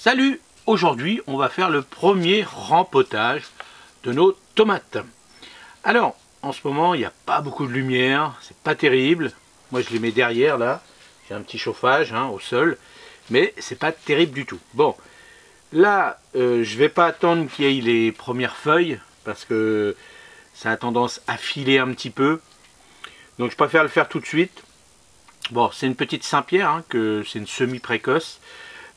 Salut! Aujourd'hui, on va faire le premier rempotage de nos tomates. Alors, en ce moment, il n'y a pas beaucoup de lumière, c'est pas terrible. Moi, je les mets derrière, là. J'ai un petit chauffage au sol, mais c'est pas terrible du tout. Bon, là, je vais pas attendre qu'il y ait les premières feuilles, parce que ça a tendance à filer un petit peu. Donc, je préfère le faire tout de suite. Bon, c'est une petite Saint-Pierre, que c'est une semi-précoce.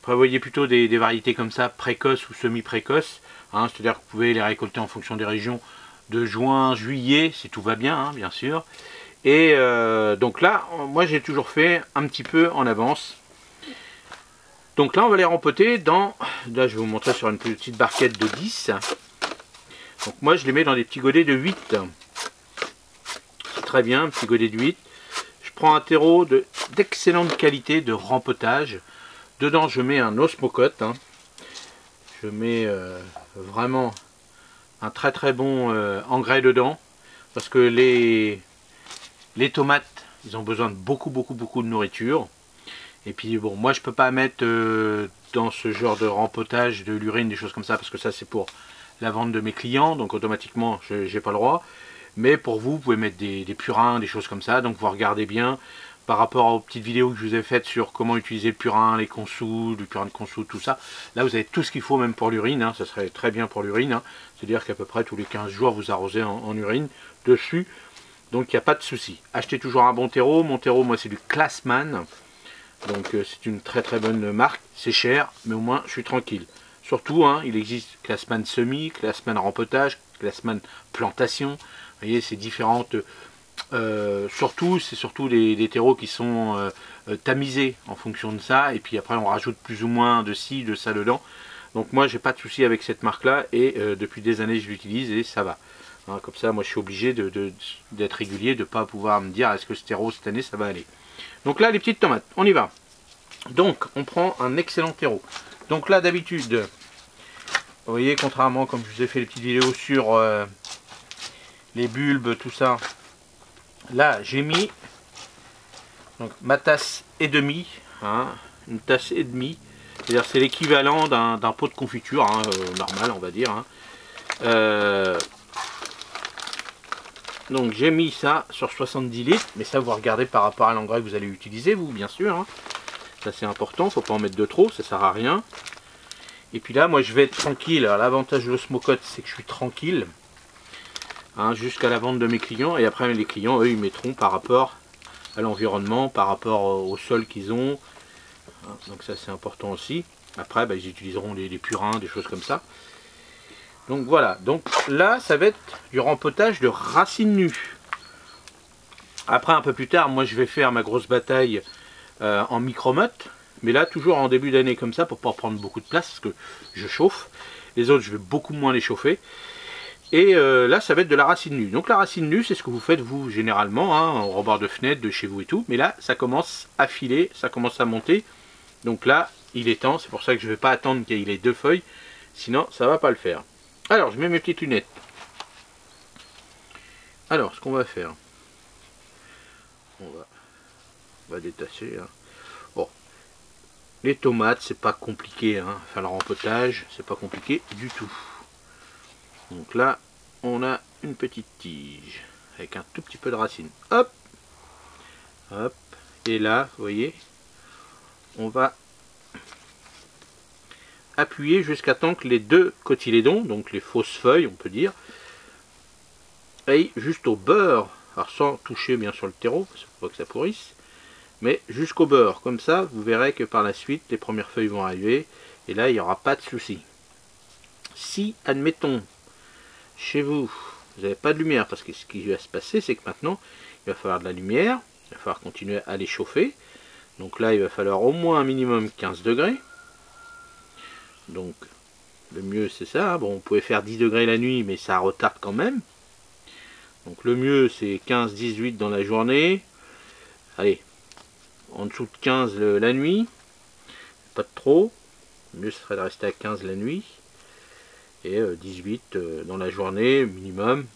Prévoyez plutôt des variétés comme ça, précoces ou semi-précoces. C'est-à-dire que vous pouvez les récolter en fonction des régions de juin, juillet, si tout va bien, bien sûr. Et donc là, moi j'ai toujours fait un petit peu en avance. Donc là, on va les rempoter dans... Là, je vais vous montrer sur une petite barquette de 10. Donc moi, je les mets dans des petits godets de 8. C'est très bien, un petit godet de 8. Je prends un terreau d'excellente qualité de rempotage. Dedans, je mets un osmocote. Je mets vraiment un très bon engrais dedans. Parce que les tomates, ils ont besoin de beaucoup de nourriture. Et puis bon, moi je peux pas mettre dans ce genre de rempotage de l'urine, des choses comme ça, parce que ça c'est pour la vente de mes clients. Donc automatiquement, j'ai pas le droit. Mais pour vous, vous pouvez mettre des purins, des choses comme ça. Donc vous regardez bien. Par rapport aux petites vidéos que je vous ai faites sur comment utiliser le purin, les consous, du purin de consous, tout ça. Là, vous avez tout ce qu'il faut, même pour l'urine. Ça serait très bien pour l'urine. C'est-à-dire qu'à peu près tous les 15 jours, vous arrosez en urine dessus. Donc, il n'y a pas de souci. Achetez toujours un bon terreau. Mon terreau, moi, c'est du Classman. Donc, c'est une très bonne marque. C'est cher, mais au moins, je suis tranquille. Surtout, il existe Classman semi, Classman rempotage, Classman plantation. Vous voyez, c'est différentes... c'est surtout les terreaux qui sont tamisés en fonction de ça, et puis après on rajoute plus ou moins de ci, de ça dedans. Donc moi j'ai pas de souci avec cette marque là, et depuis des années je l'utilise et ça va. Comme ça moi je suis obligé d'être régulier, de pas pouvoir me dire est-ce que ce terreau cette année ça va aller. Donc là les petites tomates, on y va. Donc on prend un excellent terreau. Donc là d'habitude, vous voyez, contrairement comme je vous ai fait les petites vidéos sur les bulbes, tout ça, là, j'ai mis donc, ma tasse et demie, une tasse et demie, c'est-à-dire c'est l'équivalent d'un pot de confiture, normal on va dire. Donc j'ai mis ça sur 70 litres, mais ça vous regardez par rapport à l'engrais que vous allez utiliser, vous bien sûr. Ça c'est important, faut pas en mettre de trop, ça sert à rien. Et puis là, moi je vais être tranquille. L'avantage de l'osmocote, c'est que je suis tranquille. Jusqu'à la vente de mes clients, et après les clients eux ils mettront par rapport à l'environnement, par rapport au sol qu'ils ont, donc ça c'est important aussi. Après ils utiliseront les purins, des choses comme ça. Donc voilà, donc là ça va être du rempotage de racines nues. Après un peu plus tard, moi je vais faire ma grosse bataille en micromotte, mais là toujours en début d'année comme ça pour pas prendre beaucoup de place parce que je chauffe. Les autres je vais beaucoup moins les chauffer. Et là, ça va être de la racine nue. Donc la racine nue, c'est ce que vous faites vous généralement, au rebord de fenêtre, de chez vous et tout. Mais là, ça commence à filer, ça commence à monter. Donc là, il est temps. C'est pour ça que je ne vais pas attendre qu'il y ait les deux feuilles. Sinon, ça ne va pas le faire. Alors, je mets mes petites lunettes. Alors, ce qu'on va faire, on va détacher. Bon, les tomates, c'est pas compliqué. Faire le rempotage, c'est pas compliqué du tout. Donc là, on a une petite tige avec un tout petit peu de racine. Hop, hop. Et là, vous voyez, on va appuyer jusqu'à temps que les deux cotylédons, donc les fausses feuilles, on peut dire, aillent juste au beurre. Alors sans toucher bien sur le terreau, parce qu'il ne faut pas que ça pourrisse, mais jusqu'au beurre. Comme ça, vous verrez que par la suite, les premières feuilles vont arriver. Et là, il n'y aura pas de souci. Si, admettons, chez vous, vous n'avez pas de lumière, parce que ce qui va se passer, c'est que maintenant, il va falloir de la lumière, il va falloir continuer à les chauffer. Donc là, il va falloir au moins un minimum 15 degrés. Donc, le mieux, c'est ça. Bon, vous pouvez faire 10 degrés la nuit, mais ça retarde quand même. Donc le mieux, c'est 15-18 dans la journée. Allez, en dessous de 15 la nuit. Pas de trop. Le mieux, ce serait de rester à 15 la nuit. Et 18 dans la journée minimum,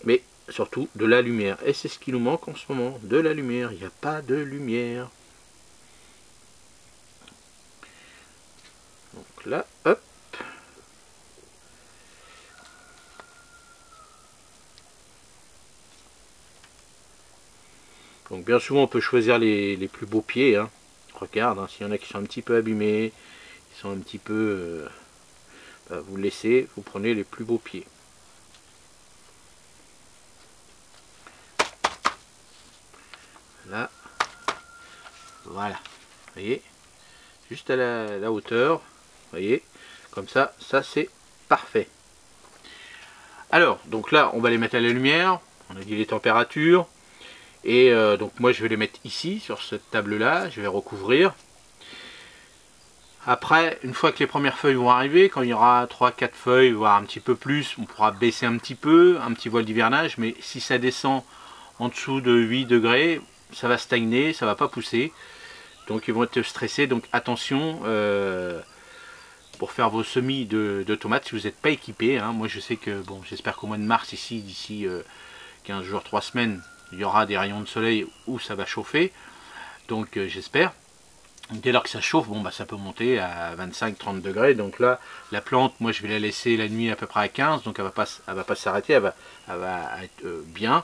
mais surtout de la lumière, et c'est ce qui nous manque en ce moment, de la lumière. Il n'y a pas de lumière. là, hop. Donc bien souvent on peut choisir les plus beaux pieds. Hein. Regarde, hein, s'il y en a qui sont un petit peu abîmés, qui sont un petit peu... bah, vous laissez, vous prenez les plus beaux pieds. Là, voilà, vous voyez, juste à la hauteur, vous voyez, comme ça, ça c'est parfait. Alors, donc là, on va les mettre à la lumière, on a dit les températures, et donc moi je vais les mettre ici, sur cette table-là, je vais recouvrir. Après, une fois que les premières feuilles vont arriver, quand il y aura 3-4 feuilles, voire un petit peu plus, on pourra baisser un petit voile d'hivernage, mais si ça descend en dessous de 8 degrés, ça va stagner, ça va pas pousser. Donc ils vont être stressés, donc attention pour faire vos semis de tomates si vous n'êtes pas équipé. Hein. Moi je sais que, bon, j'espère qu'au mois de mars, ici, d'ici 15 jours, 3 semaines, il y aura des rayons de soleil où ça va chauffer. Donc j'espère. Dès lors que ça chauffe, bon, bah, ça peut monter à 25-30 degrés. Donc là, la plante, moi je vais la laisser la nuit à peu près à 15, donc elle va pas s'arrêter, elle va être bien.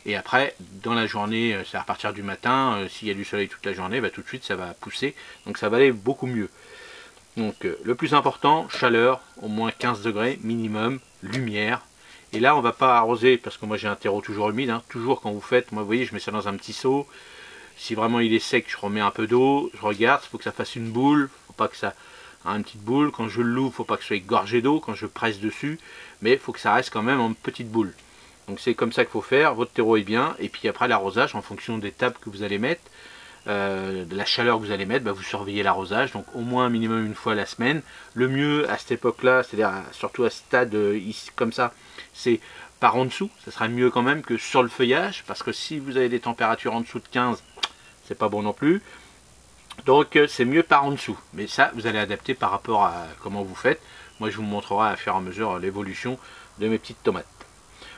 Et après, dans la journée, c'est à partir du matin, s'il y a du soleil toute la journée, bah, tout de suite ça va pousser. Donc ça va aller beaucoup mieux. Donc le plus important, chaleur, au moins 15 degrés minimum, lumière. Et là, on va pas arroser, parce que moi j'ai un terreau toujours humide. Hein, toujours quand vous faites, moi vous voyez, je mets ça dans un petit seau. Si vraiment il est sec, je remets un peu d'eau, je regarde, il faut que ça fasse une boule, faut pas que ça ait une petite boule. Quand je l'ouvre, il ne faut pas que ce soit gorgé d'eau quand je presse dessus, mais il faut que ça reste quand même en petite boule. Donc c'est comme ça qu'il faut faire, votre terreau est bien, et puis après l'arrosage, en fonction des tables que vous allez mettre, de la chaleur que vous allez mettre, bah, vous surveillez l'arrosage, donc au moins un minimum une fois à la semaine. Le mieux à cette époque-là, c'est-à-dire surtout à ce stade ici, comme ça, c'est par en dessous, ça sera mieux quand même que sur le feuillage, parce que si vous avez des températures en dessous de 15, c'est pas bon non plus. Donc c'est mieux par en dessous. Mais ça, vous allez adapter par rapport à comment vous faites. Moi, je vous montrerai à fur et à mesure l'évolution de mes petites tomates.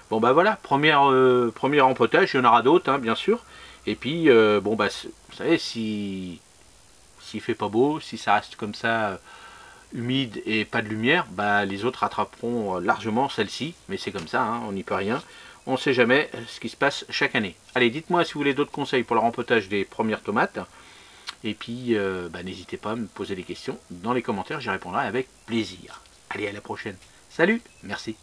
Bon bah voilà, premier rempotage, il y en aura d'autres, hein, bien sûr. Et puis, bon bah, vous savez, s'il fait pas beau, si ça reste comme ça, humide et pas de lumière, bah, les autres rattraperont largement celle-ci. Mais c'est comme ça, hein, on n'y peut rien. On ne sait jamais ce qui se passe chaque année. Allez, dites-moi si vous voulez d'autres conseils pour le rempotage des premières tomates. Et puis, bah, n'hésitez pas à me poser des questions dans les commentaires, j'y répondrai avec plaisir. Allez, à la prochaine. Salut, merci.